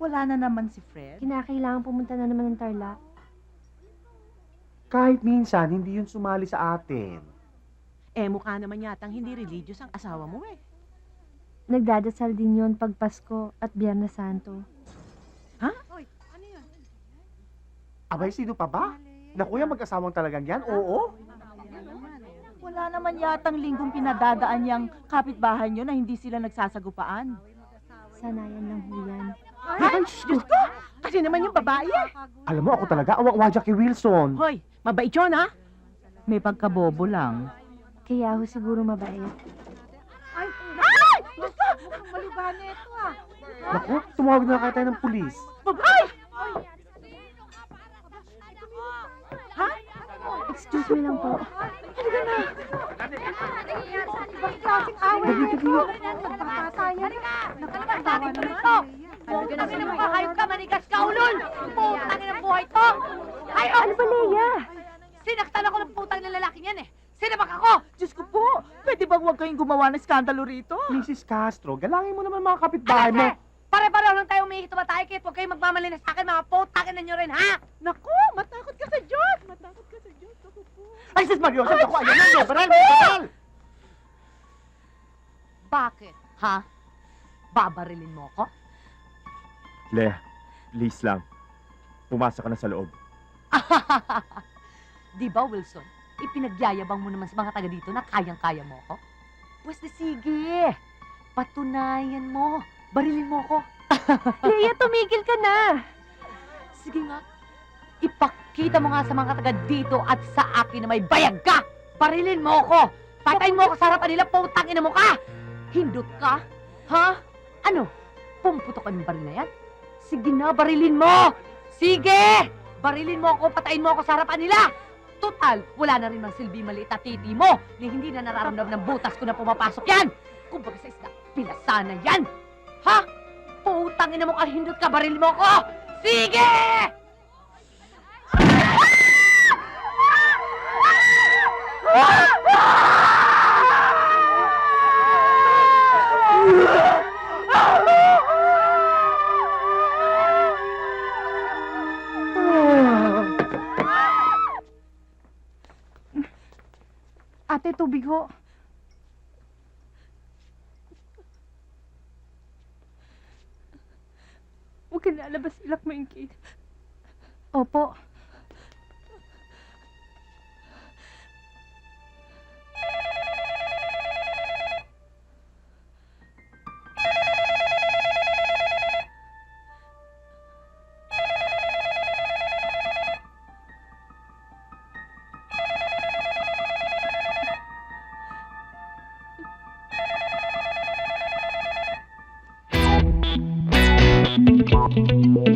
Wala na naman si Fred. Kinakailangan pumunta na naman ng Tarlac. Kahit minsan, hindi yun sumali sa atin. Eh, mukha naman yatang hindi religious ang asawa mo eh. Nagdadasal din yon pag Pasko at Biyernes Santo. Abay, sino pa ba? Naku, yung mag-asawang talagang yan? Oo. Wala naman yatang linggong pinadadaan niyang kapitbahay niyo na hindi sila nagsasagupaan. Sanayan lang ho yan. Ay, Diyos ko! Kasi naman yung babae eh. Alam mo, ako talaga, awang-awa kay Wilson. Hoy, mabait yun ha? May pagkabobo lang. Kaya ho siguro mabait. Naku, tumawag na kayo tayo ng pulis. Ay! Ha? Excuse me lang po. Hayop ka, manigas ka, ulol! Putangin ang buhay to! Hayop! Ano ba, Leia? Sinaktan ako ng putang ng lalaking yan eh! Sinabak ako! Diyos ko po, pwede bang huwag kayong gumawa ng skandalo rito? Mrs. Castro, galangin mo naman mga kapitbahay mo. Pare-pareho lang tayo umihi tumatay kahit huwag kayong magmamali na sa akin, mga putangin na nyo rin, ha? Naku, matakot ka sa Diyos! Matakot ka sa Diyos! Naku po. Ay, sis Mario, sabi ko, ayan na, liberal! Bakit, ha? Babarilin mo ako? Lea, please lang. Pumasok ka na sa loob. Di ba, Wilson? Ipinagyayabang mo naman sa mga taga dito na kayang-kaya mo ako? Pwes de sige! Patunayan mo! Barilin mo ako! Leia, tumigil ka na! Sige nga, ipakita mo nga sa mga taga dito at sa akin na may bayag ka! Barilin mo ako! Patayin mo ako sa harapan nila, putangin na mo ka! Hindot ka? Ha? Ano? Pumputok ka ng baril na yan? Sige na, barilin mo! Sige! Barilin mo ako, patayin mo ako sa harapan nila! Total, wala na rin mang silbi maliit na titi mo ni hindi na nararamdaman ng butas ko na pumapasok yan! Kung baga sa isla, pinasana yan! Ha? Putangin na mo ka, hindot ka, barilin mo ako! Sige! Ate, tubig ho. Huwag ka nalabas, ilak mo yung gate. Opo. Thank you.